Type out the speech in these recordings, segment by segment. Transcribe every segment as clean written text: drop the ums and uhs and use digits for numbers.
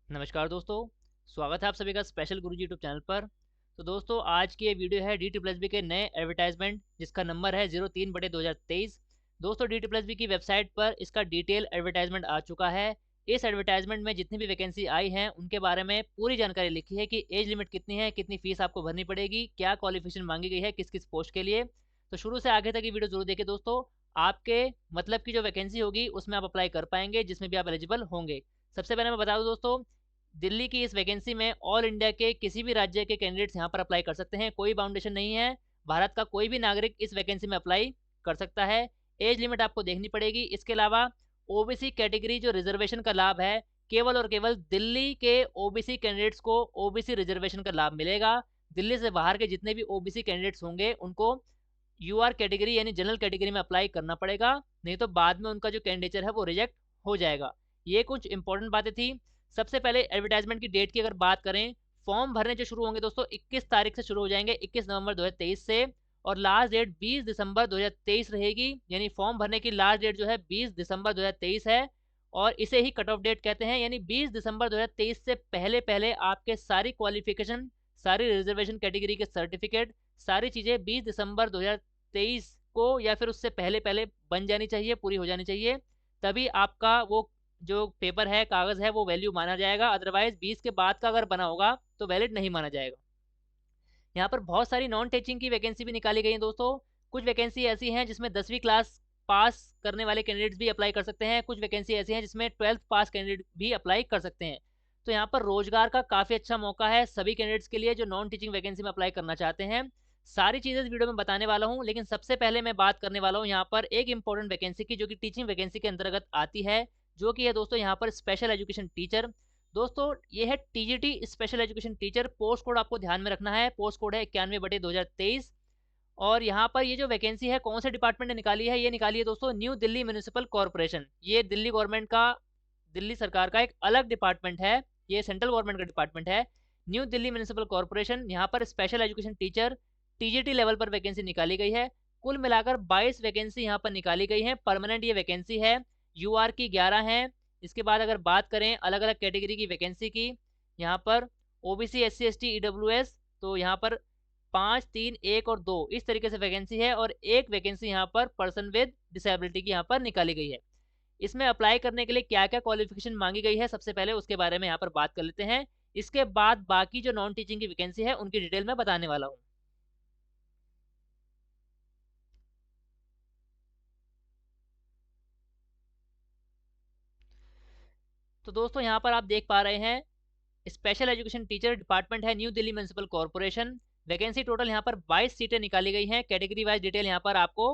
नमस्कार दोस्तों, स्वागत है आप सभी का स्पेशल गुरुजी यूट्यूब चैनल पर। तो दोस्तों आज की ये वीडियो है डी टी प्लस बी के नए एडवर्टाइजमेंट जिसका नंबर है 03/2023। दोस्तों डी टी प्लस बी की वेबसाइट पर इसका डिटेल एडवर्टाइजमेंट आ चुका है। इस एडवर्टाइजमेंट में जितनी भी वैकेंसी आई हैं उनके बारे में पूरी जानकारी लिखी है कि एज लिमिट कितनी है, कितनी फीस आपको भरनी पड़ेगी, क्या क्वालिफिकेशन मांगी गई है किस किस पोस्ट के लिए। तो शुरू से आगे तक ये वीडियो जरूर देखिए दोस्तों। आपके मतलब की जो वैकेंसी होगी उसमें आप अप्लाई कर पाएंगे जिसमें भी आप एलिजिबल होंगे। सबसे पहले मैं बता दूं दोस्तों, दिल्ली की इस वैकेंसी में ऑल इंडिया के किसी भी राज्य के कैंडिडेट्स यहाँ पर अप्लाई कर सकते हैं, कोई बाउंडेशन नहीं है। भारत का कोई भी नागरिक इस वैकेंसी में अप्लाई कर सकता है। एज लिमिट आपको देखनी पड़ेगी। इसके अलावा ओबीसी कैटेगरी जो रिजर्वेशन का लाभ है, केवल और केवल दिल्ली के ओबीसी कैंडिडेट्स को ओबीसी रिजर्वेशन का लाभ मिलेगा। दिल्ली से बाहर के जितने भी ओबीसी कैंडिडेट्स होंगे उनको यूआर कैटेगरी यानी जनरल कैटेगरी में अप्लाई करना पड़ेगा, नहीं तो बाद में उनका जो कैंडिडेचर है वो रिजेक्ट हो जाएगा। ये कुछ इंपॉर्टेंट बातें थी। सबसे पहले एडवर्टाइजमेंट की डेट की अगर बात करें, फॉर्म भरने जो शुरू होंगे दोस्तों 21 तारीख से शुरू हो जाएंगे, 21 नवंबर 2023 से। और लास्ट डेट 20 दिसंबर 2023 रहेगी, यानी फॉर्म भरने की लास्ट डेट जो है 20 दिसंबर 2023 है। और इसे ही कट ऑफ डेट कहते हैं, यानी 20 दिसंबर 2023 से पहले पहले आपके सारी क्वालिफिकेशन, सारी रिजर्वेशन कैटेगरी के सर्टिफिकेट, सारी चीज़ें 20 दिसंबर 2023 को या फिर उससे पहले पहले बन जानी चाहिए, पूरी हो जानी चाहिए। तभी आपका वो जो पेपर है, कागज़ है, वो वैल्यू माना जाएगा। अदरवाइज 20 के बाद का अगर बना होगा तो वैलिड नहीं माना जाएगा। यहाँ पर बहुत सारी नॉन टीचिंग की वैकेंसी भी निकाली गई है दोस्तों। कुछ वैकेंसी ऐसी हैं जिसमें 10वीं क्लास पास करने वाले कैंडिडेट्स भी अप्लाई कर सकते हैं। कुछ वैकेंसी ऐसी हैं जिसमें 12th पास कैंडिडेट भी अप्लाई कर सकते हैं। तो यहाँ पर रोजगार का काफ़ी अच्छा मौका है सभी कैंडिडेट्स के लिए जो नॉन टीचिंग वैकेंसी में अप्लाई करना चाहते हैं। सारी चीज़ें इस वीडियो में बताने वाला हूँ, लेकिन सबसे पहले मैं बात करने वाला हूँ यहाँ पर एक इंपॉर्टेंट वैकेंसी की जो कि टीचिंग वैकेंसी के अंतर्गत आती है, जो कि है दोस्तों यहाँ पर स्पेशल एजुकेशन टीचर। दोस्तों ये है TGT special education teacher. Post code आपको ध्यान में रखना है, पोस्ट कोड है 91/2023। और यहाँ पर ये जो वैकेंसी है कौन से डिपार्टमेंट ने निकाली है, ये निकाली है दोस्तों न्यू दिल्ली म्यूनिसिपल कॉर्पोरेशन। ये दिल्ली गवर्नमेंट का, दिल्ली सरकार का एक अलग डिपार्टमेंट है, ये सेंट्रल गवर्नमेंट का डिपार्टमेंट है। न्यू दिल्ली म्यूनिसिपल कॉर्पोरेशन, यहाँ पर special education teacher TGT level पर वैकेंसी निकाली गई है। कुल मिलाकर 22 वैकेंसी यहाँ पर निकाली गई है। परमानेंट ये वैकेंसी है। यूआर की 11 हैं। इसके बाद अगर बात करें अलग अलग कैटेगरी की वैकेंसी की, यहाँ पर ओबीसी एससी एसटी ईडब्ल्यूएस, तो यहाँ पर 5 3 1 और 2 इस तरीके से वैकेंसी है। और एक वैकेंसी यहाँ पर पर्सन विद डिसेबिलिटी की यहाँ पर निकाली गई है। इसमें अप्लाई करने के लिए क्या क्या क्वालिफिकेशन मांगी गई है, सबसे पहले उसके बारे में यहाँ पर बात कर लेते हैं। इसके बाद बाकी जो नॉन टीचिंग की वैकेंसी है उनकी डिटेल में बताने वाला हूँ। तो दोस्तों यहाँ पर आप देख पा रहे हैं स्पेशल एजुकेशन टीचर डिपार्टमेंट है new Delhi municipal corporation. Vacancy total यहाँ पर 22 सीटें निकाली गई हैं। कैटेगरी वाइज डिटेल यहाँ पर आपको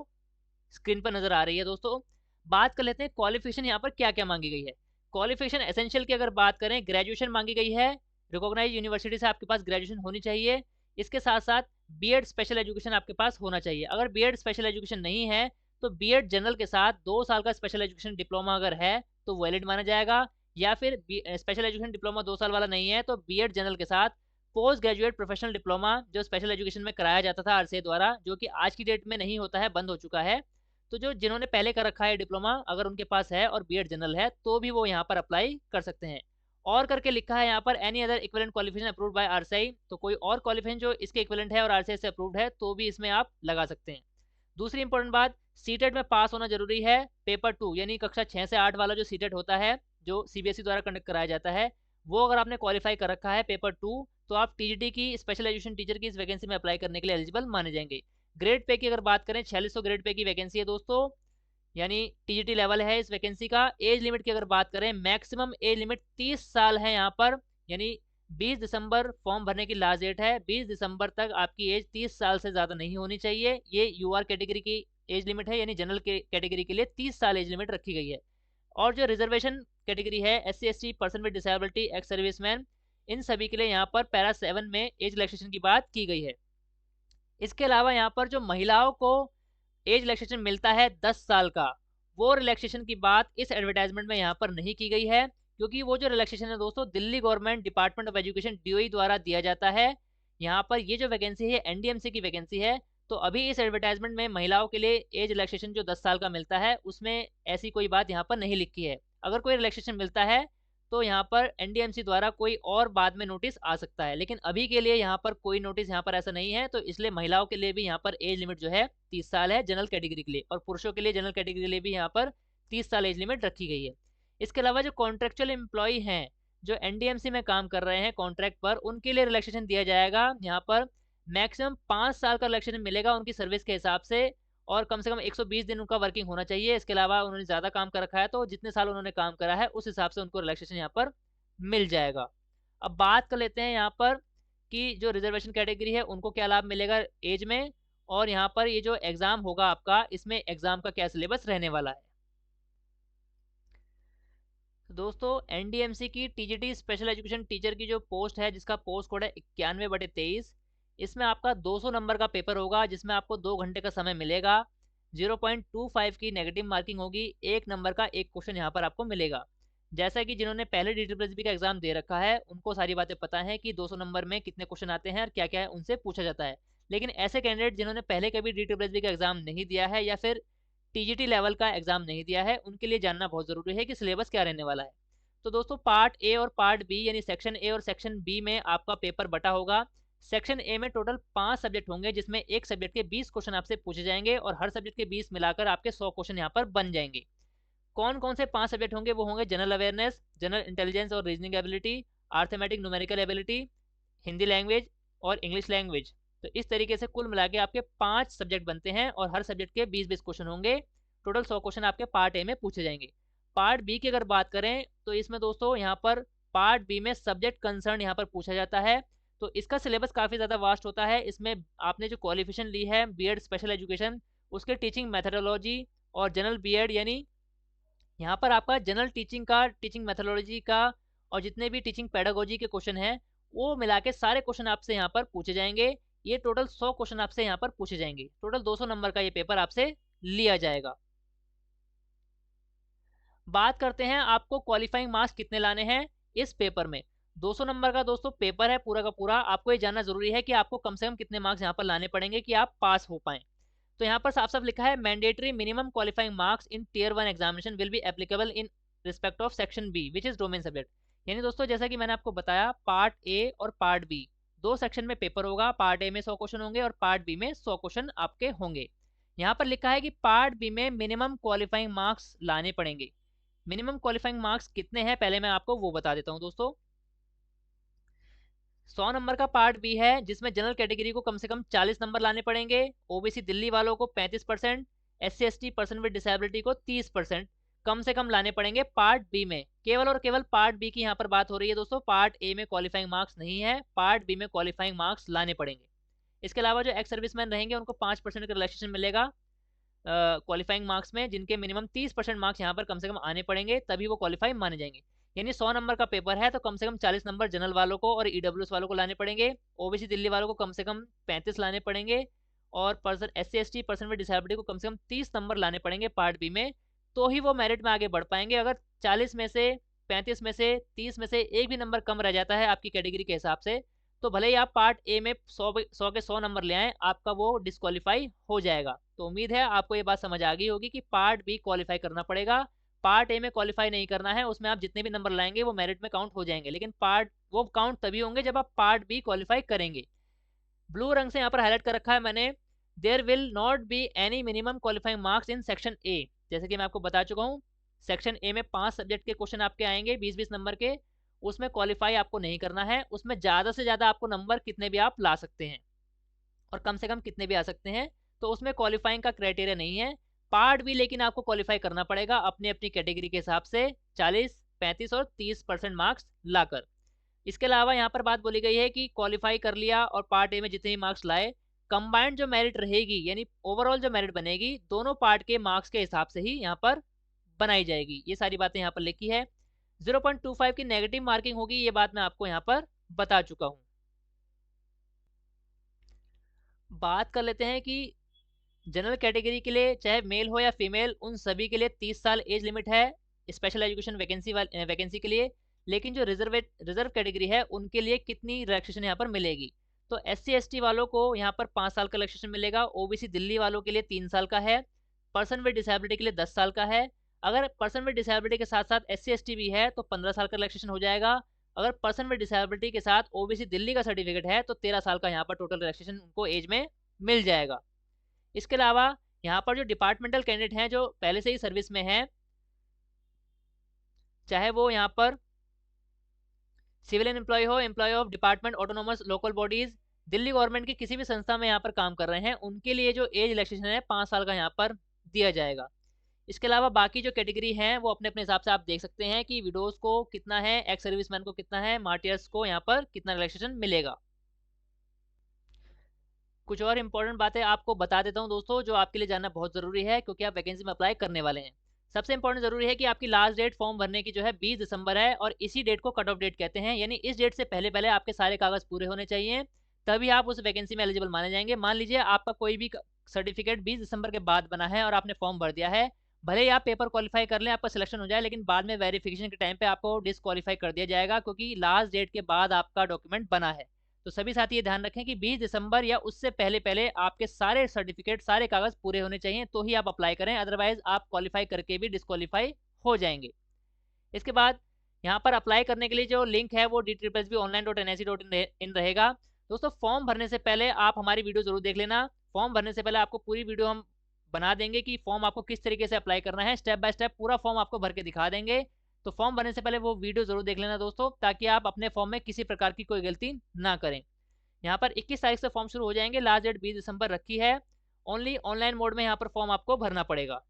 स्क्रीन पर नजर आ रही है दोस्तों। बात कर लेते हैं क्वालिफिकेशन यहाँ पर क्या क्या मांगी गई है। क्वालिफिकेशन एसेंशियल की अगर बात करें, ग्रेजुएशन मांगी गई है। रिकॉग्नाइज यूनिवर्सिटी से आपके पास ग्रेजुएशन होनी चाहिए। इसके साथ साथ बीएड स्पेशल एजुकेशन आपके पास होना चाहिए। अगर बीएड स्पेशल एजुकेशन नहीं है तो बीएड जनरल के साथ 2 साल का स्पेशल एजुकेशन डिप्लोमा अगर है तो वैलिड माना जाएगा। या फिर स्पेशल एजुकेशन डिप्लोमा 2 साल वाला नहीं है तो बीएड जनरल के साथ पोस्ट ग्रेजुएट प्रोफेशनल डिप्लोमा जो स्पेशल एजुकेशन में कराया जाता था आरसीए द्वारा, जो कि आज की डेट में नहीं होता है, बंद हो चुका है। तो जो जिन्होंने पहले कर रखा है डिप्लोमा, अगर उनके पास है और बीएड जनरल है तो भी वो यहाँ पर अप्लाई कर सकते हैं। और करके लिखा है यहाँ पर any other equivalent qualification approved by RCI, तो कोई और क्वालिफिकेशन जो इसके इक्विवेलेंट है और आरसीआई से अप्रूव्ड है तो भी इसमें आप लगा सकते हैं। दूसरी इंपॉर्टेंट बात, सीटेट में पास होना जरूरी है। पेपर 2 यानी कक्षा 6 से 8 वाला जो सीटेट होता है जो सीबीएसई द्वारा कंडक्ट कराया जाता है, वो अगर आपने क्वालिफाई कर रखा है पेपर 2 तो आप टीजीटी की स्पेशल एजुकेशन टीचर की इस वैकेंसी में अप्लाई करने के लिए एलिजिबल माने जाएंगे। ग्रेड पे की अगर बात करें, 4600 ग्रेड पे की वैकेंसी है दोस्तों, यानी टीजीटी लेवल है इस वैकेंसी का। एज लिमिट की अगर बात करें, मैक्सिमम एज लिमिट 30 साल है यहाँ पर, यानी 20 दिसंबर फॉर्म भरने की लास्ट डेट है। 20 दिसंबर तक आपकी एज 30 साल से ज़्यादा नहीं होनी चाहिए। ये यूआर कैटेगरी की एज लिमिट है, यानी जनरल के कैटेगरी के लिए 30 साल एज लिमिट रखी गई है। और जो रिजर्वेशन कैटेगरी है, SC ST, person with disability, ex serviceman, इन सभी के लिए यहाँ पर पैरा 7 में एज रिलैक्सेशन की बात की गई है। इसके अलावा यहाँ पर जो महिलाओं को एज रिलैक्सेशन मिलता है 10 साल का, वो रिलैक्सेशन की बात इस एडवर्टाइजमेंट में यहाँ पर नहीं की गई है, क्योंकि वो जो रिलैक्सेशन है दोस्तों Delhi government department of education DOE द्वारा दिया जाता है। यहाँ पर ये जो वैकेंसी है एनडीएमसी की वैकेंसी है, तो अभी इस एडवर्टाइजमेंट में महिलाओं के लिए एज रिलैक्सेशन जो 10 साल का मिलता है उसमें ऐसी कोई बात यहाँ पर नहीं लिखी है। अगर कोई रिलैक्सेशन मिलता है तो यहाँ पर एनडीएमसी द्वारा कोई और बाद में नोटिस आ सकता है, लेकिन अभी के लिए यहाँ पर कोई नोटिस यहाँ पर ऐसा नहीं है। तो इसलिए महिलाओं के लिए भी यहाँ पर एज लिमिट जो है 30 साल है जनरल कैटेगरी के लिए, और पुरुषों के लिए जनरल कैटेगरी के लिए भी यहाँ पर 30 साल एज लिमिट रखी गई है। इसके अलावा जो कॉन्ट्रेक्चुअल एम्प्लॉय हैं, जो एनडीएमसी में काम कर रहे हैं कॉन्ट्रैक्ट पर, उनके लिए रिलैक्सेशन दिया जाएगा। यहाँ पर मैक्सिमम 5 साल का रिलैक्सेशन मिलेगा उनकी सर्विस के हिसाब से, और कम से कम 120 दिन उनका वर्किंग होना चाहिए। इसके अलावा उन्होंने ज़्यादा काम कर रखा है तो जितने साल उन्होंने काम करा है उस हिसाब से उनको रिलैक्सेशन यहाँ पर मिल जाएगा। अब बात कर लेते हैं यहाँ पर कि जो रिजर्वेशन कैटेगरी है उनको क्या लाभ मिलेगा एज में, और यहाँ पर ये जो एग्ज़ाम होगा आपका, इसमें एग्ज़ाम का क्या सिलेबस रहने वाला है। तो दोस्तों एनडीएमसी की टीजीटी स्पेशल एजुकेशन टीचर की जो पोस्ट है, जिसका पोस्ट कोड है 91/23, इसमें आपका 200 नंबर का पेपर होगा, जिसमें आपको 2 घंटे का समय मिलेगा। 0.25 की नेगेटिव मार्किंग होगी, 1 नंबर का एक क्वेश्चन यहाँ पर आपको मिलेगा। जैसा कि जिन्होंने पहले DSSB का एग्जाम दे रखा है उनको सारी बातें पता है कि 200 नंबर में कितने क्वेश्चन आते हैं और क्या क्या उनसे पूछा जाता है। लेकिन ऐसे कैंडिडेट जिन्होंने पहले कभी DSSB का एग्जाम नहीं दिया है या फिर टीजीटी लेवल का एग्जाम नहीं दिया है, उनके लिए जानना बहुत ज़रूरी है कि सिलेबस क्या रहने वाला है। तो दोस्तों पार्ट ए और पार्ट बी यानी सेक्शन ए और सेक्शन बी में आपका पेपर बटा होगा। सेक्शन ए में टोटल 5 सब्जेक्ट होंगे, जिसमें एक सब्जेक्ट के 20 क्वेश्चन आपसे पूछे जाएंगे और हर सब्जेक्ट के 20 मिलाकर आपके 100 क्वेश्चन यहाँ पर बन जाएंगे। कौन कौन से 5 सब्जेक्ट होंगे? वो होंगे जनरल अवेयरनेस, जनरल इंटेलिजेंस और reasoning ability, arithmetic numerical ability, Hindi language और इंग्लिश लैंग्वेज। तो इस तरीके से कुल मिला के आपके 5 सब्जेक्ट बनते हैं और हर सब्जेक्ट के 20-20 क्वेश्चन होंगे। टोटल 100 क्वेश्चन आपके पार्ट ए में पूछे जाएंगे। पार्ट बी की अगर बात करें तो इसमें दोस्तों यहाँ पर पार्ट बी में सब्जेक्ट कंसर्न यहाँ पर पूछा जाता है। तो इसका सिलेबस काफ़ी ज़्यादा वास्ट होता है। इसमें आपने जो क्वालिफिकेशन ली है बीएड स्पेशल एजुकेशन, उसके टीचिंग मेथडोलॉजी और जनरल बीएड, यानी यहाँ पर आपका जनरल टीचिंग का, टीचिंग मेथडोलॉजी का और जितने भी टीचिंग पेडागोजी के क्वेश्चन हैं वो मिला के सारे क्वेश्चन आपसे यहाँ पर पूछे जाएंगे। ये टोटल 100 क्वेश्चन आपसे यहाँ पर पूछे जाएंगे। टोटल 200 नंबर का ये पेपर आपसे लिया जाएगा। बात करते हैं आपको क्वालिफाइंग मार्क्स कितने लाने हैं इस पेपर में। 200 नंबर का दोस्तों पेपर है पूरा का पूरा। आपको ये जानना जरूरी है कि आपको कम से कम कितने मार्क्स यहाँ पर लाने पड़ेंगे कि आप पास हो पाएं। तो यहाँ पर साफ साफ लिखा है mandatory minimum qualifying marks in tier 1 examination will be applicable in respect of section B which is domain subject. यानी दोस्तों जैसा कि मैंने आपको बताया, पार्ट ए और पार्ट बी दो सेक्शन में पेपर होगा। पार्ट ए में 100 क्वेश्चन होंगे और पार्ट बी में 100 क्वेश्चन आपके होंगे। यहाँ पर लिखा है कि पार्ट बी में मिनिमम क्वालिफाइंग मार्क्स लाने पड़ेंगे। मिनिमम क्वालिफाइंग मार्क्स कितने हैं पहले मैं आपको वो बता देता हूं दोस्तों। 100 नंबर का पार्ट बी है, जिसमें जनरल कैटेगरी को कम से कम 40 नंबर लाने पड़ेंगे, ओबीसी दिल्ली वालों को 35%, SC ST person with disability को 30% कम से कम लाने पड़ेंगे पार्ट बी में। केवल और केवल पार्ट बी की यहाँ पर बात हो रही है दोस्तों। पार्ट ए में क्वालिफाइंग मार्क्स नहीं है, पार्ट बी में क्वालिफाइंग मार्क्स लाने पड़ेंगे। इसके अलावा जो एक्स सर्विसमैन रहेंगे उनको 5% का रिलैक्सेशन मिलेगा क्वालिफाइंग मार्क्स में, जिनके मिनिमम 30% मार्क्स यहाँ पर कम से कम आने पड़ेंगे, तभी वो क्वालिफाई माने जाएंगे। यानी 100 नंबर का पेपर है तो कम से कम 40 नंबर जनरल वालों को और ईडब्ल्यूएस वालों को लाने पड़ेंगे। ओबीसी दिल्ली वालों को कम से कम 35 लाने पड़ेंगे और person SC ST person with disability को कम से कम 30 नंबर लाने पड़ेंगे पार्ट बी में, तो ही वो मेरिट में आगे बढ़ पाएंगे। अगर 40 में से 35 में से 30 में से एक भी नंबर कम रह जाता है आपकी कैटेगरी के हिसाब से, तो भले ही आप पार्ट ए में 100 के 100 नंबर ले आए, आपका वो डिस्क्वालीफाई हो जाएगा। तो उम्मीद है आपको ये बात समझ आ गई होगी कि पार्ट बी क्वालिफाई करना पड़ेगा। पार्ट ए में क्वालिफाई नहीं करना है, उसमें आप जितने भी नंबर लाएंगे वो मेरिट में काउंट हो जाएंगे, लेकिन पार्ट वो काउंट तभी होंगे जब आप पार्ट बी क्वालिफाई करेंगे। ब्लू रंग से यहाँ पर हाईलाइट कर रखा है मैंने, there will not be any minimum qualifying marks in section A. जैसे कि मैं आपको बता चुका हूँ, सेक्शन ए में 5 सब्जेक्ट के क्वेश्चन आपके आएंगे 20-20 नंबर के, उसमें क्वालिफाई आपको नहीं करना है। उसमें ज़्यादा से ज़्यादा आपको नंबर कितने भी आप ला सकते हैं और कम से कम कितने भी आ सकते हैं, तो उसमें क्वालिफाइंग का क्राइटेरिया नहीं है। पार्ट भी लेकिन आपको क्वालिफाई करना पड़ेगा अपनी अपनी कैटेगरी के हिसाब से 40, 35 और 30% मार्क्स लाकर। इसके अलावा यहाँ पर बात बोली गई है कि क्वालिफाई कर लिया और पार्ट ए में जितने भी मार्क्स लाए, कंबाइंड जो मेरिट रहेगी यानी ओवरऑल जो मेरिट बनेगी दोनों पार्ट के मार्क्स के हिसाब से ही यहाँ पर बनाई जाएगी। ये सारी बातें यहाँ पर लिखी है। 0.25 की नेगेटिव मार्किंग होगी, ये बात मैं आपको यहाँ पर बता चुका हूँ। बात कर लेते हैं कि जनरल कैटेगरी के लिए चाहे मेल हो या फीमेल, उन सभी के लिए 30 साल एज लिमिट है स्पेशल एजुकेशन वैकेंसी के लिए। लेकिन जो रिजर्व कैटेगरी है उनके लिए कितनी रिलैक्सेशन यहाँ पर मिलेगी? तो SC ST वालों को यहाँ पर 5 साल का रिलैक्सेशन मिलेगा, ओबीसी दिल्ली वालों के लिए 3 साल का है, पर्सन विद डिसेबिलिटी के लिए 10 साल का है, अगर पर्सन विद डिसेबिलिटी के साथ साथ SC ST भी है तो 15 साल का रिलैक्सेशन हो जाएगा। अगर पर्सन विद डिसेबिलिटी के साथ OBC दिल्ली का सर्टिफिकेट है तो 13 साल का यहाँ पर टोटल रिलैक्सेशन उनको एज में मिल जाएगा। इसके अलावा यहाँ पर जो डिपार्टमेंटल कैंडिडेट हैं जो पहले से ही सर्विस में हैं, चाहे वो यहाँ पर सिविलियन एम्प्लॉय हो, employ of department autonomous local bodies, Delhi government की किसी भी संस्था में यहाँ पर काम कर रहे हैं, उनके लिए जो एज रिलैक्सेशन है 5 साल का यहाँ पर दिया जाएगा। इसके अलावा बाकी जो कैटेगरी हैं वो अपने अपने हिसाब से आप देख सकते हैं कि विडोज को कितना है, एक्स सर्विसमैन को कितना है, मार्टियर्स को यहाँ पर कितना रिलैक्सेशन मिलेगा। कुछ और इंपॉर्टेंट बातें आपको बता देता हूँ दोस्तों, जो आपके लिए जानना बहुत ज़रूरी है क्योंकि आप वैकेंसी में अप्लाई करने वाले हैं। सबसे इंपॉर्टेंट ज़रूरी है कि आपकी लास्ट डेट फॉर्म भरने की जो है 20 दिसंबर है और इसी डेट को कट ऑफ डेट कहते हैं, यानी इस डेट से पहले पहले आपके सारे कागज़ पूरे होने चाहिए, तभी आप उस वैकेंसी में एलिजिबल माने जाएंगे। मान लीजिए आपका कोई भी सर्टिफिकेट 20 दिसंबर के बाद बना है और आपने फॉर्म भर दिया है, भले ही आप पेपर क्वालिफाई कर लें, आपका सिलेक्शन हो जाए, लेकिन बाद में वेरिफिकेशन के टाइम पे आपको डिसक्वालीफाई कर दिया जाएगा क्योंकि लास्ट डेट के बाद आपका डॉक्यूमेंट बना है। तो सभी साथी ये ध्यान रखें कि 20 दिसंबर या उससे पहले पहले आपके सारे सर्टिफिकेट, सारे कागज पूरे होने चाहिए तो ही आप अप्लाई करें, अदरवाइज आप क्वालिफाई करके भी डिसक्वालीफाई हो जाएंगे। इसके बाद यहाँ पर अप्लाई करने के लिए जो लिंक है वो DTPLSB-online.NIC.in रहेगा। दोस्तों फॉर्म भरने से पहले आप हमारी वीडियो जरूर देख लेना। फॉर्म भरने से पहले आपको पूरी वीडियो हम बना देंगे कि फॉर्म आपको किस तरीके से अप्लाई करना है, स्टेप बाय स्टेप पूरा फॉर्म आपको भर के दिखा देंगे। तो फॉर्म भरने से पहले वो वीडियो जरूर देख लेना दोस्तों, ताकि आप अपने फॉर्म में किसी प्रकार की कोई गलती ना करें। यहाँ पर 21 तारीख से फॉर्म शुरू हो जाएंगे, लास्ट डेट 20 दिसंबर रखी है। ओनली ऑनलाइन मोड में यहाँ पर फॉर्म आपको भरना पड़ेगा।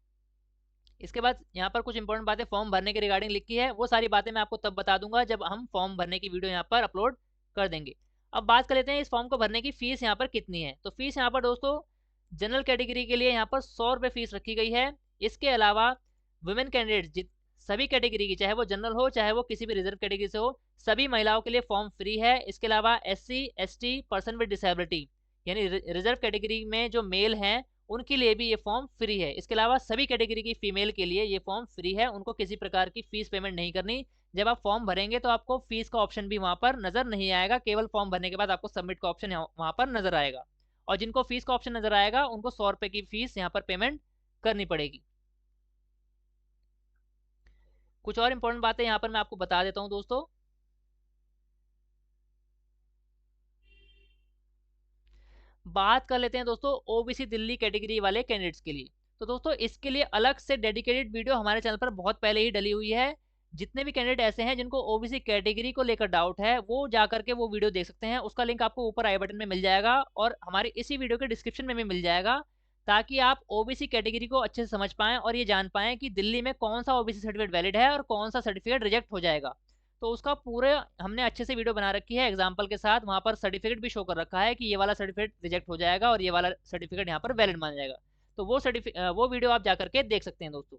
इसके बाद यहाँ पर कुछ इंपॉर्टेंट बातें फॉर्म भरने के रिगार्डिंग लिखी है, वो सारी बातें मैं आपको तब बता दूंगा जब हम फॉर्म भरने की वीडियो यहाँ पर अपलोड कर देंगे। अब बात कर लेते हैं इस फॉर्म को भरने की फीस यहाँ पर कितनी है। तो फीस यहाँ पर दोस्तों जनरल कैटेगरी के लिए यहाँ पर 100 रुपये फीस रखी गई है। इसके अलावा वुमेन कैंडिडेट सभी कैटेगरी की, चाहे वो जनरल हो चाहे वो किसी भी रिजर्व कैटेगरी से हो, सभी महिलाओं के लिए फॉर्म फ्री है। इसके अलावा SC ST person with disability यानी रिजर्व कैटेगरी में जो मेल हैं उनके लिए भी ये फॉर्म फ्री है। इसके अलावा सभी कैटेगरी की फीमेल के लिए ये फॉर्म फ्री है, उनको किसी प्रकार की फीस पेमेंट नहीं करनी। जब आप फॉर्म भरेंगे तो आपको फीस का ऑप्शन भी वहाँ पर नजर नहीं आएगा, केवल फॉर्म भरने के बाद आपको सबमिट का ऑप्शन वहाँ पर नजर आएगा। और जिनको फीस का ऑप्शन नजर आएगा उनको 100 रुपये की फीस यहाँ पर पेमेंट करनी पड़ेगी। कुछ और इंपॉर्टेंट बातें यहाँ पर मैं आपको बता देता हूँ दोस्तों। बात कर लेते हैं दोस्तों OBC दिल्ली कैटेगरी वाले कैंडिडेट्स के लिए। तो दोस्तों इसके लिए अलग से डेडिकेटेड वीडियो हमारे चैनल पर बहुत पहले ही डली हुई है। जितने भी कैंडिडेट ऐसे हैं जिनको OBC कैटेगरी को लेकर डाउट है वो जा करके वो वीडियो देख सकते हैं, उसका लिंक आपको ऊपर आई बटन में मिल जाएगा और हमारे इसी वीडियो के डिस्क्रिप्शन में भी मिल जाएगा, ताकि आप OBC कैटेगरी को अच्छे से समझ पाएं और ये जान पाएं कि दिल्ली में कौन सा OBC सर्टिफिकेट वैलिड है और कौन सा सर्टिफिकेट रिजेक्ट हो जाएगा। तो उसका पूरे हमने अच्छे से वीडियो बना रखी है एग्जाम्पल के साथ, वहाँ पर सर्टिफिकेट भी शो कर रखा है कि ये वाला सर्टिफिकेट रिजेक्ट हो जाएगा और ये वाला सर्टिफिकेट यहाँ पर वैलिड माना जाएगा। तो वो वीडियो आप जा करके देख सकते हैं दोस्तों।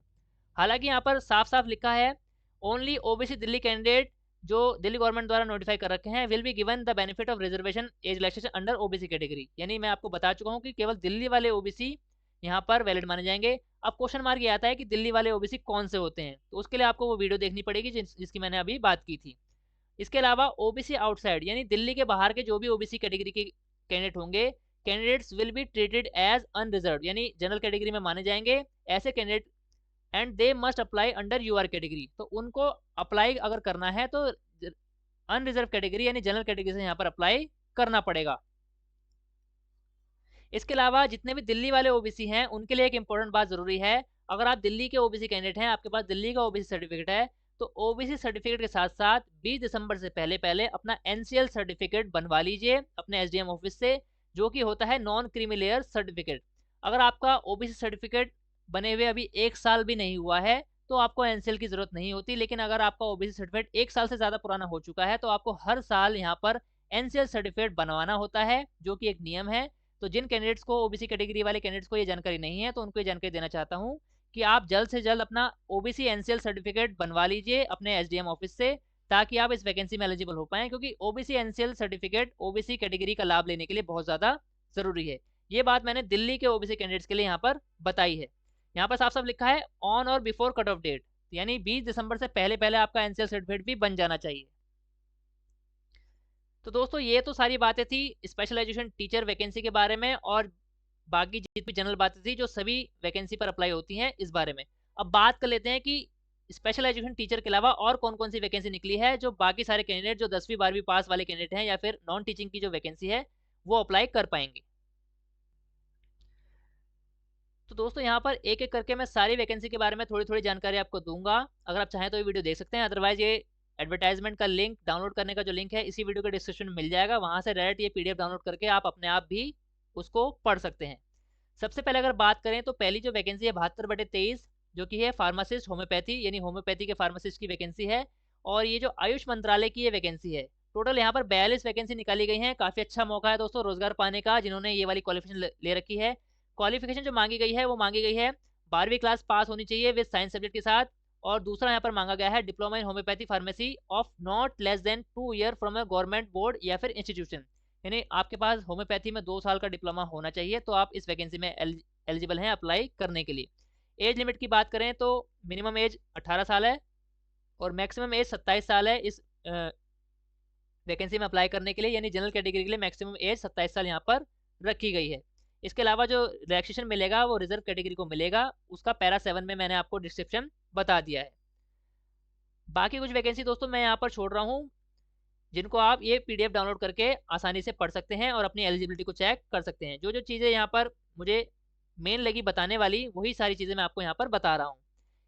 हालांकि यहाँ पर साफ साफ लिखा है ओनली OBC दिल्ली कैंडिडेट जो दिल्ली गवर्नमेंट द्वारा नोटिफाई कर रखे हैं will be given the benefit of reservation age relaxation under OBC category, यानी मैं आपको बता चुका हूँ कि केवल दिल्ली वाले OBC यहाँ पर वैलिड माने जाएंगे। अब क्वेश्चन मार्क ये आता है कि दिल्ली वाले OBC कौन से होते हैं, तो उसके लिए आपको वो वीडियो देखनी पड़ेगी जिसकी मैंने अभी बात की थी। इसके अलावा OBC आउटसाइड यानी दिल्ली के बाहर के जो भी OBC कैटेगरी के कैंडिडेट होंगे, candidates will be treated as unreserve यानी जनरल कैटेगरी में माने जाएंगे ऐसे candidate, and they must apply under UR category. तो उनको अप्लाई अगर करना है तो अनरिजर्व कैटेगरी यानी जनरल कैटेगरी से यहाँ पर अप्लाई करना पड़ेगा। इसके अलावा जितने भी दिल्ली वाले OBC हैं उनके लिए एक इंपॉर्टेंट बात जरूरी है, अगर आप दिल्ली के OBC कैंडिडेट हैं, आपके पास दिल्ली का OBC सर्टिफिकेट है, तो OBC सर्टिफिकेट के साथ साथ 20 दिसंबर से पहले पहले अपना NCL सर्टिफिकेट बनवा लीजिए अपने SDM ऑफिस से, जो कि होता है नॉन क्रीमी लेयर सर्टिफिकेट। अगर आपका OBC सर्टिफिकेट बने हुए अभी 1 साल भी नहीं हुआ है तो आपको NCL की जरूरत नहीं होती, लेकिन अगर आपका OBC सर्टिफिकेट 1 साल से ज़्यादा पुराना हो चुका है तो आपको हर साल यहाँ पर NCL सर्टिफिकेट बनवाना होता है, जो कि एक नियम है। तो जिन कैंडिडेट्स को OBC कैटेगरी वाले कैंडिडेट्स को ये जानकारी नहीं है तो उनको ये जानकारी देना चाहता हूँ कि आप जल्द से जल्द अपना OBC NCL सर्टिफिकेट बनवा लीजिए अपने SDM ऑफिस से, ताकि आप इस वैकेंसी में एलिजिबल हो पाएं, क्योंकि OBC NCL certificate OBC category का लाभ लेने के लिए बहुत ज़्यादा ज़रूरी है। ये बात मैंने दिल्ली के OBC कैंडिडेट्स के लिए यहाँ पर बताई है। यहाँ पर साफ साफ लिखा है ऑन और बिफोर कट ऑफ डेट, यानी 20 दिसंबर से पहले पहले आपका NCL सर्टिफिकेट भी बन जाना चाहिए। तो दोस्तों ये तो सारी बातें थी स्पेशलाइजेशन टीचर वैकेंसी के बारे में, और बाकी जितनी जनरल बातें थी जो सभी वैकेंसी पर अप्लाई होती हैं इस बारे में। अब बात कर लेते हैं कि स्पेशल एजुकेशन टीचर के अलावा और कौन कौन सी वैकेंसी निकली है जो बाकी सारे कैंडिडेट जो 10वीं 12वीं पास वाले कैंडिडेट हैं या फिर नॉन टीचिंग की जो वैकेंसी है वो अप्लाई कर पाएंगे। तो दोस्तों यहाँ पर एक एक करके मैं सारी वैकेंसी के बारे में थोड़ी थोड़ी जानकारी आपको दूंगा। अगर आप चाहें तो ये वीडियो देख सकते हैं, अदरवाइज ये एडवर्टाइजमेंट का लिंक डाउनलोड करने का जो लिंक है इसी वीडियो के डिस्क्रिप्शन में मिल जाएगा, वहां से डायरेक्ट ये पीडीएफ डाउनलोड करके आप अपने आप भी उसको पढ़ सकते हैं। सबसे पहले अगर बात करें तो पहली जो वैकेंसी है 72/23 जो कि है फार्मासिस्ट होम्योपैथी, यानी होम्योपैथी के फार्मासिस्ट की वैकेंसी है। और ये जो आयुष मंत्रालय की ये वैकेंसी है। टोटल यहाँ पर 42 वैकेंसी निकाली गई है। काफी अच्छा मौका है दोस्तों रोजगार पाने का जिन्होंने ये वाली क्वालिफिकेशन ले रखी है। क्वालिफिकेशन जो मांगी गई है वो मांगी गई है 12वीं क्लास पास होनी चाहिए विद साइंस सब्जेक्ट के साथ। और दूसरा यहाँ पर मांगा गया है diploma in homeopathy pharmacy of not less then 2 year from a government board या फिर इंस्टीट्यूशन, यानी आपके पास होम्योपैथी में 2 साल का डिप्लोमा होना चाहिए तो आप इस वैकेंसी में एलिजिबल हैं अप्लाई करने के लिए। एज लिमिट की बात करें तो मिनिमम एज 18 साल है और मैक्सिमम एज 27 साल है इस वैकेंसी में अप्लाई करने के लिए, यानी जनरल कैटेगरी के लिए मैक्सिमम एज 27 साल यहाँ पर रखी गई है। इसके अलावा जो रिलैक्सेशन मिलेगा वो रिजर्व कैटेगरी को मिलेगा, उसका पैरा 7 में मैंने आपको डिस्क्रिप्शन बता दिया है। बाकी कुछ वैकेंसी दोस्तों मैं यहाँ पर छोड़ रहा हूँ जिनको आप ये पीडीएफ डाउनलोड करके आसानी से पढ़ सकते हैं और अपनी एलिजिबिलिटी को चेक कर सकते हैं। जो जो चीज़ें यहाँ पर मुझे मेन लगी बताने वाली वही सारी चीज़ें मैं आपको यहाँ पर बता रहा हूँ।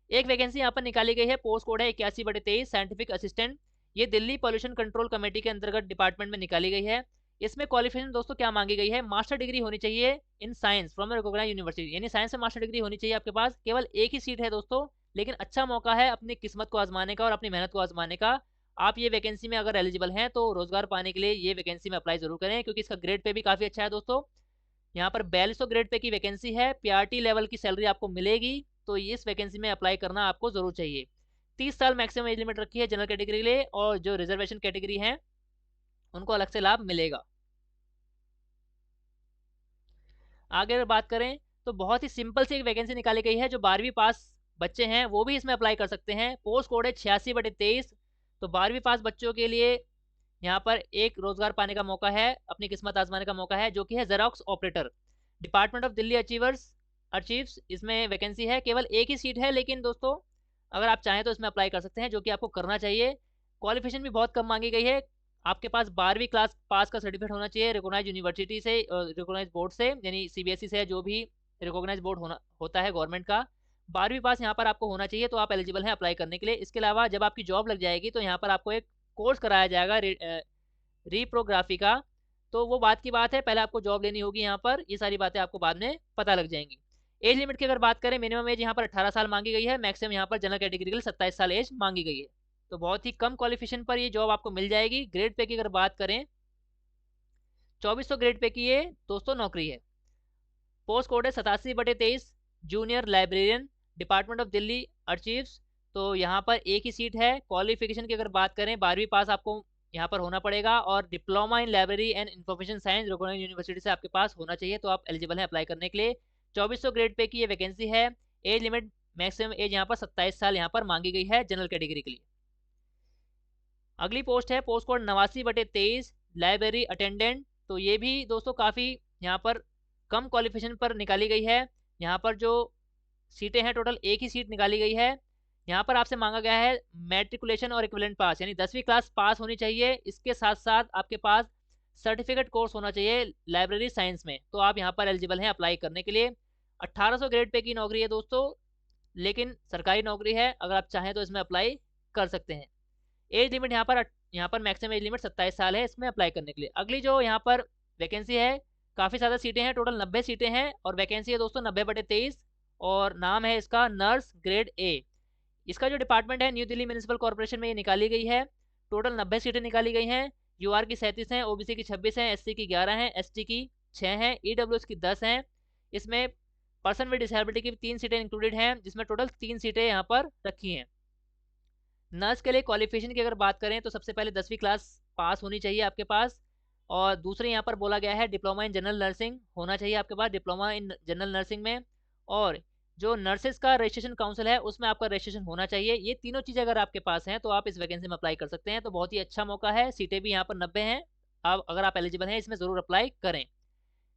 एक वैकेंसी यहाँ पर निकाली गई है, पोस्ट कोड है 81/23 साइंटिफिक असिस्टेंट। ये दिल्ली पॉल्यूशन कंट्रोल कमेटी के अंतर्गत डिपार्टमेंट में निकाली गई है। इसमें क्वालिफिकेशन दोस्तों क्या मांगी गई है, मास्टर डिग्री होनी चाहिए in science from recognised university, यानी साइंस में मास्टर डिग्री होनी चाहिए आपके पास। केवल एक ही सीट है दोस्तों, लेकिन अच्छा मौका है अपनी किस्मत को आजमाने का और अपनी मेहनत को आजमाने का। आप ये वैकेंसी में अगर एलिजिबल हैं तो रोजगार पाने के लिए ये वैकेंसी में अप्लाई जरूर करें, क्योंकि इसका ग्रेड पे भी काफी अच्छा है दोस्तों। यहाँ पर 4200 ग्रेड पे की वैकेंसी है, पीआरटी लेवल की सैलरी आपको मिलेगी, तो इस वैकेंसी में अप्लाई करना आपको जरूर चाहिए। 30 साल मैक्सिमम एज लिमिट रखी है जनरल कैटेगरी के लिए, और जो रिजर्वेशन कैटेगरी है उनको अलग से लाभ मिलेगा। आगे अगर बात करें तो बहुत ही सिंपल सी एक वैकेंसी निकाली गई है, जो 12वीं पास बच्चे हैं वो भी इसमें अप्लाई कर सकते हैं। पोस्ट कोड है 86/23। तो 12वीं पास बच्चों के लिए यहाँ पर एक रोजगार पाने का मौका है, अपनी किस्मत आजमाने का मौका है, जो कि है xerox operator, department of Delhi achieves इसमें वैकेंसी है। केवल एक ही सीट है, लेकिन दोस्तों अगर आप चाहें तो इसमें अप्लाई कर सकते हैं, जो कि आपको करना चाहिए। क्वालिफिकेशन भी बहुत कम मांगी गई है, आपके पास 12वीं क्लास पास का सर्टिफिकेट होना चाहिए रिकॉग्नाइज यूनिवर्सिटी से, रिकॉग्नाइज बोर्ड से, यानी सीबीएसई से, जो भी रिकॉग्नाइज बोर्ड होता है गवर्नमेंट का। 12वीं पास यहाँ पर आपको होना चाहिए तो आप एलिजिबल हैं अप्लाई करने के लिए। इसके अलावा जब आपकी जॉब लग जाएगी तो यहाँ पर आपको एक कोर्स कराया जाएगा रीप्रोग्राफी का, तो वो बात की बात है, पहले आपको जॉब लेनी होगी यहाँ पर, ये सारी बातें आपको बाद में पता लग जाएंगी। एज लिमिट की अगर बात करें, मिनिमम एज यहाँ पर 18 साल मांगी गई है, मैक्सिमम यहाँ पर जनरल कैटेगरी के लिए 27 साल एज मांगी गई है। तो बहुत ही कम क्वालिफिकेशन पर ये जॉब आपको मिल जाएगी। ग्रेड पे की अगर बात करें 2400 ग्रेड पे की ये दोस्तों नौकरी है। पोस्ट कोड है 87/23 junior librarian, department of Delhi achieves. तो यहाँ पर एक ही सीट है। क्वालिफिकेशन की अगर बात करें 12वीं पास आपको यहाँ पर होना पड़ेगा, और diploma in library and information science recognised university से आपके पास होना चाहिए, तो आप एलिजिबल हैं अप्लाई करने के लिए। 2400 ग्रेड पे की ये वैकेंसी है। एज लिमिट मैक्सिमम एज यहाँ पर 27 साल यहाँ पर मांगी गई है जनरल कैटेगरी के लिए। अगली पोस्ट है पोस्ट कोड 89/23 लाइब्रेरी अटेंडेंट। तो ये भी दोस्तों काफ़ी यहाँ पर कम क्वालिफिकेशन पर निकाली गई है। यहाँ पर जो सीटें हैं टोटल एक ही सीट निकाली गई है। यहाँ पर आपसे मांगा गया है मैट्रिकुलेशन और इक्विवेलेंट पास, यानी 10वीं क्लास पास होनी चाहिए। इसके साथ साथ आपके पास सर्टिफिकेट कोर्स होना चाहिए लाइब्रेरी साइंस में, तो आप यहाँ पर एलिजिबल हैं अप्लाई करने के लिए। 1800 ग्रेड पे की नौकरी है दोस्तों, लेकिन सरकारी नौकरी है, अगर आप चाहें तो इसमें अप्लाई कर सकते हैं। एज लिमिट यहाँ पर मैक्सिमम एज लिमिट 27 साल है इसमें अप्लाई करने के लिए। अगली जो यहाँ पर वैकेंसी है, काफ़ी ज़्यादा सीटें हैं, टोटल 90 सीटें हैं, और वैकेंसी है दोस्तों 90/23, और नाम है इसका नर्स ग्रेड ए। इसका जो डिपार्टमेंट है न्यू दिल्ली म्यूनिसिपल कॉर्पोरेशन में ये निकाली गई है। टोटल 90 सीटें निकाली गई हैं। यूआर की 37 हैं, ओबीसी की 26 हैं, एससी की 11 हैं, एसटी की 6 हैं, ईडब्ल्यूएस की 10 हैं। इसमें पर्सन विद डिसेबिलिटी की 3 सीटें इंक्लूडेड हैं, जिसमें टोटल 3 सीटें यहाँ पर रखी हैं। नर्स के लिए क्वालिफिकेशन की अगर बात करें तो सबसे पहले 10वीं क्लास पास होनी चाहिए आपके पास, और दूसरे यहाँ पर बोला गया है डिप्लोमा इन जनरल नर्सिंग होना चाहिए आपके पास, डिप्लोमा इन जनरल नर्सिंग में। और जो नर्सेज का रजिस्ट्रेशन काउंसिल है उसमें आपका रजिस्ट्रेशन होना चाहिए। ये तीनों चीज़ें अगर आपके पास हैं तो आप इस वैकेंसी में अप्लाई कर सकते हैं। तो बहुत ही अच्छा मौका है, सीटें भी यहाँ पर 90 हैं। आप अगर आप एलिजिबल हैं इसमें ज़रूर अप्लाई करें।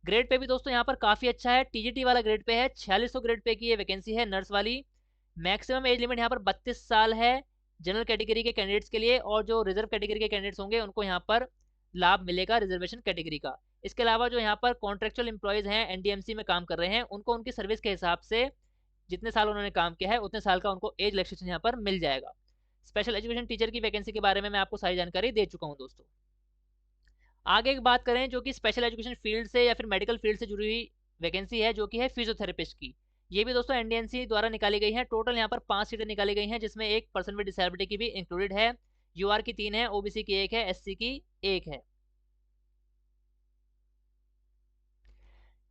ग्रेड पे भी दोस्तों यहाँ पर काफ़ी अच्छा है, टीजीटी वाला ग्रेड पे है, 4600 ग्रेड पे की ये वैकेंसी है नर्स वाली। मैक्सिमम एज लिमिट यहाँ पर 32 साल है जनरल कैटेगरी के कैंडिडेट्स के लिए, और जो रिजर्व कैटेगरी के कैंडिडेट्स होंगे उनको यहाँ पर लाभ मिलेगा रिजर्वेशन कैटेगरी का। इसके अलावा जो यहाँ पर कॉन्ट्रेक्चुअल एम्प्लॉयज़ हैं, एनडीएमसी में काम कर रहे हैं, उनको उनकी सर्विस के हिसाब से जितने साल उन्होंने काम किया है उतने साल का उनको एज रिलैक्सेशन यहाँ पर मिल जाएगा। स्पेशल एजुकेशन टीचर की वैकेंसी के बारे में मैं आपको सारी जानकारी दे चुका हूँ दोस्तों। आगे एक बात करें जो कि स्पेशल एजुकेशन फील्ड से या फिर मेडिकल फील्ड से जुड़ी हुई वैकेंसी है, जो कि है फिजियोथेरेपिस्ट की। ये भी दोस्तों एनडीएमसी द्वारा निकाली गई है। टोटल यहाँ पर 5 सीटें निकाली गई हैं, जिसमें एक पर्सन विद डिसेबिलिटी की भी इंक्लूडेड है। यूआर की 3 है, ओबीसी की 1 है, एससी की 1 है।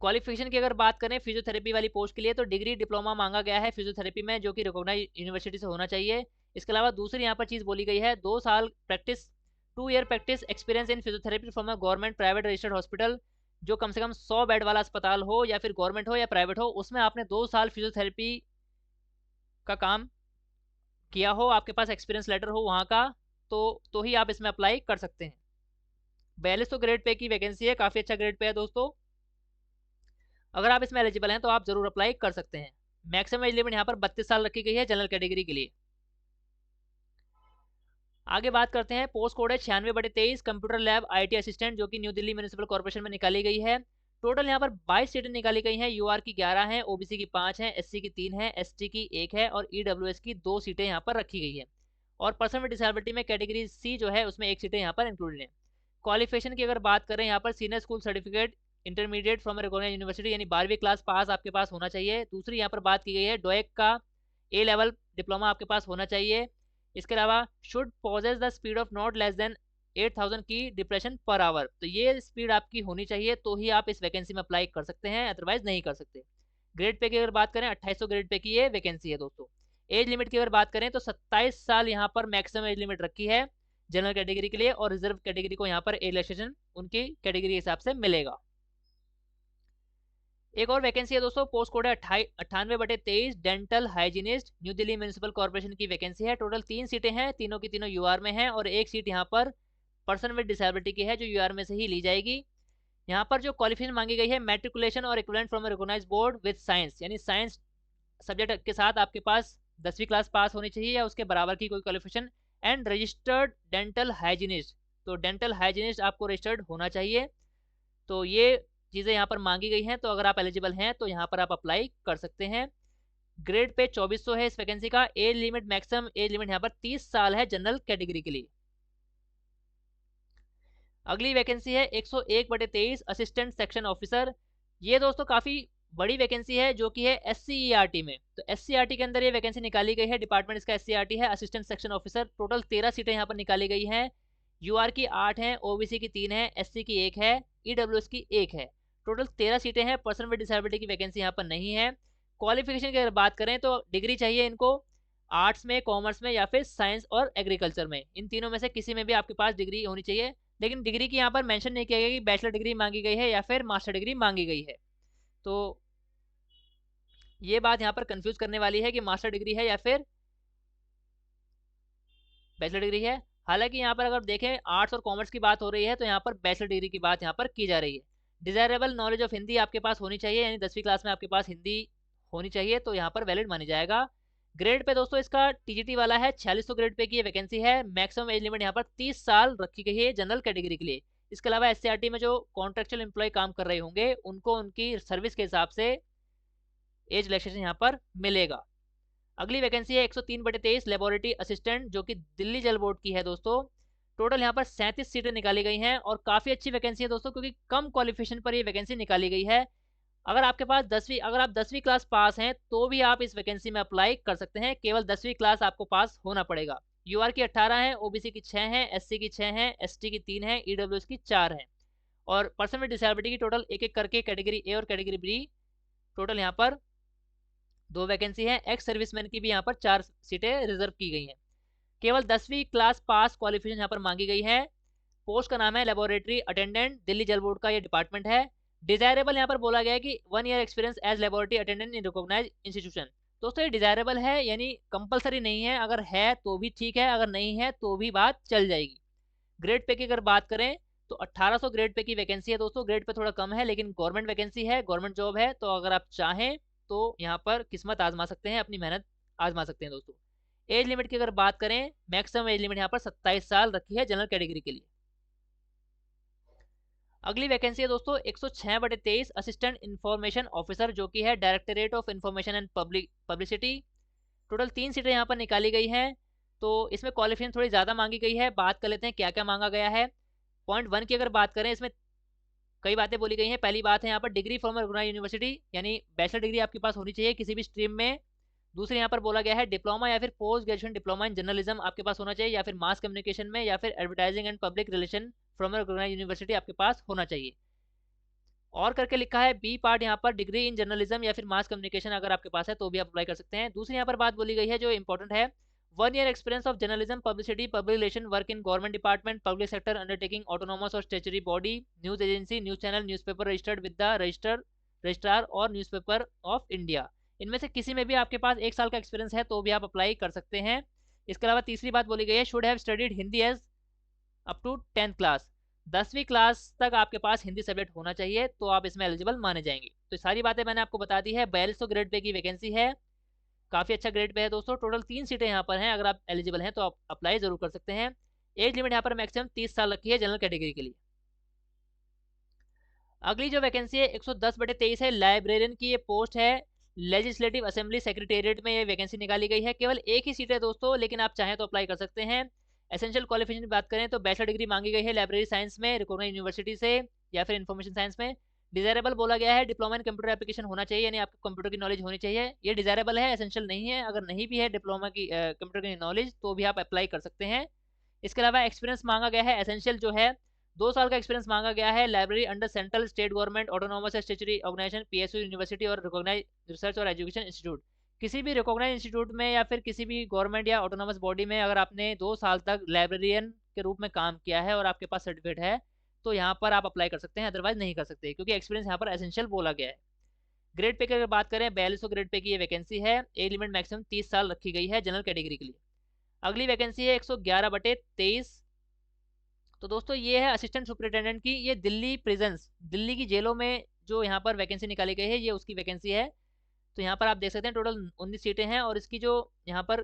क्वालिफिकेशन की अगर बात करें फिजियोथेरेपी वाली पोस्ट के लिए, तो डिग्री डिप्लोमा मांगा गया है फिजियोथेरेपी में, जो कि रिकॉग्नाइज यूनिवर्सिटी से होना चाहिए। इसके अलावा दूसरी यहाँ पर चीज़ बोली गई है, 2 साल practice, 2 year practice experience in physiotherapy from a government private registered hospital. जो कम से कम 100 बेड वाला अस्पताल हो, या फिर गवर्नमेंट हो या प्राइवेट हो, उसमें आपने 2 साल फिजियोथेरेपी का काम किया हो, आपके पास एक्सपीरियंस लेटर हो वहाँ का, तो ही आप इसमें अप्लाई कर सकते हैं। 4200 ग्रेड पे की वैकेंसी है, काफ़ी अच्छा ग्रेड पे है दोस्तों। अगर आप इसमें एलिजिबल हैं तो आप जरूर अप्लाई कर सकते हैं। मैक्सिमम एज लिमिट यहाँ पर 32 साल रखी गई है जनरल कैटेगरी के लिए। आगे बात करते हैं, पोस्ट कोड है 96/23 कंप्यूटर लैब आईटी असिस्टेंट, जो कि न्यू दिल्ली म्यूनिसिपल कॉर्पोरेशन में निकाली गई है। टोटल यहाँ पर 22 सीटें निकाली गई हैं। यूआर की 11 हैं, ओबीसी की 5 हैं, एससी की 3 हैं, एसटी की 1 है, और ईडब्ल्यूएस की 2 सीटें यहाँ पर रखी गई है। और पर्सन विद डिसेबिलिटी में कैटेगरी सी जो है उसमें 1 सीटें यहाँ पर इंक्लूडेड है। क्वालिफिकेशन की अगर बात करें, यहाँ पर senior school certificate intermediate from recognised university, यानी 12वीं क्लास पास आपके पास होना चाहिए। दूसरी यहाँ पर बात की गई है, डोएक का ए लेवल डिप्लोमा आपके पास होना चाहिए। इसके अलावा should possess the speed of not less than 8000 key depression per hour, तो ये स्पीड आपकी होनी चाहिए तो ही आप इस वैकेंसी में अप्लाई कर सकते हैं, अदरवाइज नहीं कर सकते। ग्रेड पे की अगर बात करें, 2800 ग्रेड पे की ये वैकेंसी है दोस्तों। एज लिमिट की अगर बात करें तो 27 साल यहाँ पर मैक्सिमम एज लिमिट रखी है जनरल कैटेगरी के लिए, और रिजर्व कैटेगरी को यहाँ पर एज रिलैक्सेशन उनकी कैटेगरी के हिसाब से मिलेगा। एक और वैकेंसी है दोस्तों, पोस्ट कोड है 98/23 dental hygienist, new Delhi municipal corporation की वैकेंसी है। टोटल 3 सीटें हैं, तीनों की तीनों यूआर में हैं, और एक सीट यहाँ पर पर्सन विद डिसेबिलिटी की है, जो यूआर में से ही ली जाएगी। यहाँ पर जो क्वालिफिकेशन मांगी गई है, मैट्रिकुलेशन और equivalent from recognised board with science, यानी साइंस सब्जेक्ट के साथ आपके पास 10वीं क्लास पास होनी चाहिए या उसके बराबर की कोई qualification, and registered dental hygienist, तो डेंटल हाइजीनिस्ट आपको रजिस्टर्ड होना चाहिए। तो ये चीज़ें यहाँ पर मांगी गई हैं, तो अगर आप एलिजिबल हैं तो यहाँ पर आप अप्लाई कर सकते हैं। ग्रेड पे 2400 है इस वैकेंसी का। Age limit, maximum age limit यहाँ पर 30 साल है जनरल कैटेगरी के लिए। अगली वैकेंसी है 101/23 असिस्टेंट सेक्शन ऑफिसर। ये दोस्तों काफ़ी बड़ी वैकेंसी है, जो कि है SCERT में। तो SCERT के अंदर ये वैकेंसी निकाली गई है, डिपार्टमेंट इसका SCERT है, असिस्टेंट सेक्शन ऑफिसर। टोटल 13 सीटें यहाँ पर निकाली गई हैं। यूआर की 8 हैं, ओबीसी की 3 है, एससी की 1 है, ईडब्ल्यूएस की 1 है। टोटल 13 सीटें हैं। पर्सन विद डिसेबिलिटी की वैकेंसी यहाँ पर नहीं है। क्वालिफिकेशन की अगर बात करें तो डिग्री चाहिए इनको आर्ट्स में, कॉमर्स में, या फिर साइंस और एग्रीकल्चर में, इन तीनों में से किसी में भी आपके पास डिग्री होनी चाहिए। लेकिन डिग्री की यहाँ पर मेंशन नहीं किया गया कि बैचलर डिग्री मांगी गई है या फिर मास्टर डिग्री मांगी गई है। तो ये बात यहाँ पर कंफ्यूज करने वाली है कि मास्टर डिग्री है या फिर बैचलर डिग्री है। हालांकि यहाँ पर अगर देखें आर्ट्स और कॉमर्स की बात हो रही है तो यहाँ पर बैचलर डिग्री की बात यहाँ पर की जा रही है। डिजायरेबल नॉलेज ऑफ हिंदी आपके पास होनी चाहिए, यानी 10वीं क्लास में आपके पास हिंदी होनी चाहिए, तो यहाँ पर वैलिड मानी जाएगा। ग्रेड पे दोस्तों इसका टीजीटी वाला है, 4600 ग्रेड पे की ये वैकेंसी है। मैक्सिमम एज लिमिट यहाँ पर 30 साल रखी गई है जनरल कैटेगरी के लिए। इसके अलावा SCERT में जो कॉन्ट्रेक्चुअल एम्प्लॉय काम कर रहे होंगे उनको उनकी सर्विस के हिसाब से एज रिलैक्सेशन यहाँ पर मिलेगा। अगली वैकेंसी है 103/23 लेबोरेटरी असिस्टेंट, जो कि दिल्ली जल बोर्ड की है दोस्तों। टोटल यहाँ पर 37 सीटें निकाली गई हैं, और काफ़ी अच्छी वैकेंसी है दोस्तों, क्योंकि कम क्वालिफिकेशन पर ये वैकेंसी निकाली गई है। अगर आपके पास 10वीं, अगर आप 10वीं क्लास पास हैं तो भी आप इस वैकेंसी में अप्लाई कर सकते हैं। केवल 10वीं क्लास आपको पास होना पड़ेगा। यूआर की 18 है, ओबीसी की 6 है, एससी की 6 है, एसटी की 3 है, ईडब्ल्यूएस की 4 है, और पर्सन विद डिसेबिलिटी की टोटल एक एक करके कैटेगरी ए और कैटेगरी बी, टोटल यहाँ पर 2 वैकेंसी है। एक्स सर्विसमैन की भी यहाँ पर 4 सीटें रिजर्व की गई हैं। केवल 10वीं क्लास पास क्वालिफिकेशन यहाँ पर मांगी गई है। पोस्ट का नाम है लेबोरेटरी अटेंडेंट, दिल्ली जल बोर्ड का ये डिपार्टमेंट है। डिजायरेबल यहाँ पर बोला गया है कि 1 year experience as laboratory attendant in recognised institution. दोस्तों ये डिजायरेबल है, यानी कंपलसरी नहीं है। अगर है तो भी ठीक है, अगर नहीं है तो भी बात चल जाएगी। ग्रेड पे की अगर बात करें तो 1800 ग्रेड पे की वैकेंसी है दोस्तों। ग्रेड पे थोड़ा कम है, लेकिन गवर्नमेंट वैकेंसी है, गवर्नमेंट जॉब है, तो अगर आप चाहें तो यहाँ पर किस्मत आजमा सकते हैं, अपनी मेहनत आजमा सकते हैं दोस्तों। एज लिमिट की अगर बात करें, मैक्सिमम एज लिमिट यहाँ पर 27 साल रखी है जनरल कैटेगरी के लिए। अगली वैकेंसी है दोस्तों 106/23 असिस्टेंट इंफॉर्मेशन ऑफिसर, जो कि है directorate of information and publicity. Total 3 सीटें यहाँ पर निकाली गई हैं। तो इसमें क्वालिफिकेशन थोड़ी ज़्यादा मांगी गई है। बात कर लेते हैं क्या क्या मांगा गया है। पॉइंट 1 की अगर बात करें, इसमें कई बातें बोली गई हैं। पहली बात है यहाँ पर डिग्री फ्रॉम रिकॉग्नाइज्ड यूनिवर्सिटी, यानी बैचलर डिग्री आपके पास होनी चाहिए किसी भी स्ट्रीम में। दूसरे यहाँ पर बोला गया है डिप्लोमा या फिर post graduation diploma in journalism आपके पास होना चाहिए, या फिर मास कम्युनिकेशन में, या फिर advertising and public relation from recognised university आपके पास होना चाहिए। और करके लिखा है बी पार्ट यहाँ पर डिग्री इन जर्नलिज्म या फिर मास कम्युनिकेशन अगर आपके पास है तो भी आप अप्लाई कर सकते हैं। दूसरी यहाँ पर बात बोली गई है जो इंपॉर्टेंट है, 1 year experience of journalism publicity public relation work in government department public sector undertaking autonomous और statutory body news agency news channel newspaper registered with the registrar और न्यूज़पेपर ऑफ इंडिया। इनमें से किसी में भी आपके पास 1 साल का एक्सपीरियंस है तो भी आप अप्लाई कर सकते हैं। इसके अलावा तीसरी बात बोली गई है should have studied Hindi as up to 10th class, 10वीं क्लास तक आपके पास हिंदी सब्जेक्ट होना चाहिए तो आप इसमें एलिजिबल माने जाएंगे। तो सारी बातें मैंने आपको बता दी है। 4200 ग्रेड पे की वैकेंसी है, काफ़ी अच्छा ग्रेड पे है दोस्तों। टोटल 3 सीटें यहाँ पर हैं, अगर आप एलिजिबल हैं तो आप अप्लाई जरूर कर सकते हैं। एज लिमिट यहाँ पर मैक्सिमम 30 साल रखी है जनरल कैटेगरी के लिए। अगली जो वैकेंसी है 110/23 है, लाइब्रेरियन की ये पोस्ट है। लेजिस्लेटिव असेंबली सेक्रेटेरिएट में ये वैकेंसी निकाली गई है। केवल एक ही सीट है दोस्तों, लेकिन आप चाहें तो अप्लाई कर सकते हैं। एसेंशियल क्वालिफिकेशन की बात करें तो बैचलर डिग्री मांगी गई है लाइब्रेरी साइंस में रिकॉग्नाइज्ड यूनिवर्सिटी से, या फिर इन्फॉर्मेशन साइंस में। डिजायरेबल बोला गया है डिप्लोमा इन कंप्यूटर एप्लीकेशन होना चाहिए, यानी आपको कंप्यूटर की नॉलेज होनी चाहिए। ये डिजायरेबल है, एसेंशियल नहीं है। अगर नहीं भी है डिप्लोमा की कंप्यूटर की नॉलेज तो भी आप अप्लाई कर सकते हैं। इसके अलावा एक्सपीरियंस मांगा गया है, एसेंशियल जो है 2 साल का एक्सपीरियंस मांगा गया है library under central state government autonomous statutory organisation PSU university और रिकॉग्नाइज रिसर्च और एजुकेशन इंस्टीट्यूट। किसी भी रिकॉग्नाइज इंस्टीट्यूट में या फिर किसी भी गवर्नमेंट या ऑटोनोमस बॉडी में अगर आपने 2 साल तक लाइब्रेरियन के रूप में काम किया है और आपके पास सर्टिफिकेट है तो यहाँ पर आप अप्लाई कर सकते हैं, अदरवाइज नहीं कर सकते, क्योंकि एक्सपीरियंस यहाँ पर एसेंशियल बोला गया है। ग्रेड पे की अगर बात करें 4200 ग्रेड पे की ये वैकेंसी है। एज लिमिट मैक्सिमम 30 साल रखी गई है जनरल कैटेगरी के लिए। अगली वैकेंसी है 111/23। तो दोस्तों ये है असिस्टेंट सुपरिटेंडेंट की, ये दिल्ली प्रिजन्स, दिल्ली की जेलों में जो यहाँ पर वैकेंसी निकाली गई है ये उसकी वैकेंसी है। तो यहाँ पर आप देख सकते हैं टोटल 19 सीटें हैं, और इसकी जो यहाँ पर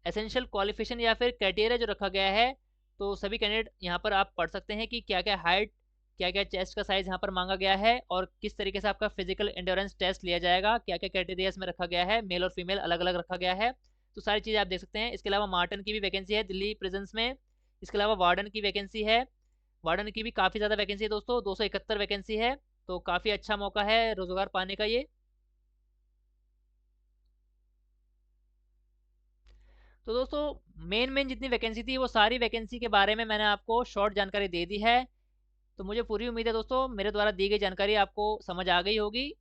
एसेंशियल क्वालिफिकेशन या फिर क्राइटेरिया जो रखा गया है, तो सभी कैंडिडेट यहाँ पर आप पढ़ सकते हैं कि क्या क्या हाइट, क्या क्या चेस्ट का साइज़ यहाँ पर मांगा गया है, और किस तरीके से आपका फिजिकल एंड्योरेंस टेस्ट लिया जाएगा, क्या क्या क्राइटेरियाज में रखा गया है, मेल और फीमेल अलग अलग रखा गया है। तो सारी चीज़ें आप देख सकते हैं। इसके अलावा मार्टन की भी वैकेंसी है दिल्ली प्रिजन्स में। इसके अलावा वार्डन की वैकेंसी है, वार्डन की भी काफ़ी ज़्यादा वैकेंसी है दोस्तों, 271 वैकेंसी है। तो काफ़ी अच्छा मौका है रोजगार पाने का ये। तो दोस्तों मेन जितनी वैकेंसी थी वो सारी वैकेंसी के बारे में मैंने आपको शॉर्ट जानकारी दे दी है। तो मुझे पूरी उम्मीद है दोस्तों मेरे द्वारा दी गई जानकारी आपको समझ आ गई होगी।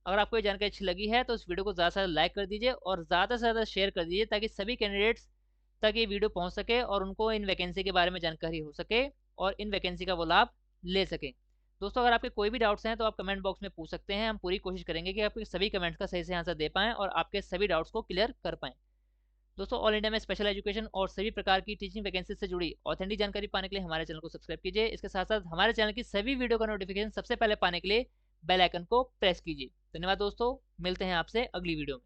अगर आपको ये जानकारी अच्छी लगी है तो इस वीडियो को ज़्यादा से ज़्यादा लाइक कर दीजिए और ज़्यादा से ज़्यादा शेयर कर दीजिए, ताकि सभी कैंडिडेट्स तक ये वीडियो पहुंच सके और उनको इन वैकेंसी के बारे में जानकारी हो सके और इन वैकेंसी का वो लाभ ले सकें। दोस्तों अगर आपके कोई भी डाउट्स हैं तो आप कमेंट बॉक्स में पूछ सकते हैं। हम पूरी कोशिश करेंगे कि आपके सभी कमेंट्स का सही से आंसर दे पाएँ और आपके सभी डाउट्स को क्लियर कर पाएँ। दोस्तों ऑल इंडिया में स्पेशल एजुकेशन और सभी प्रकार की टीचिंग वैकेंसी से जुड़ी ऑथेंटिक जानकारी पाने के लिए हमारे चैनल को सब्सक्राइब कीजिए। इसके साथ साथ हमारे चैनल की सभी वीडियो का नोटिफिकेशन सबसे पहले पाने के लिए बेल आइकन को प्रेस कीजिए। धन्यवाद दोस्तों, मिलते हैं आपसे अगली वीडियो में।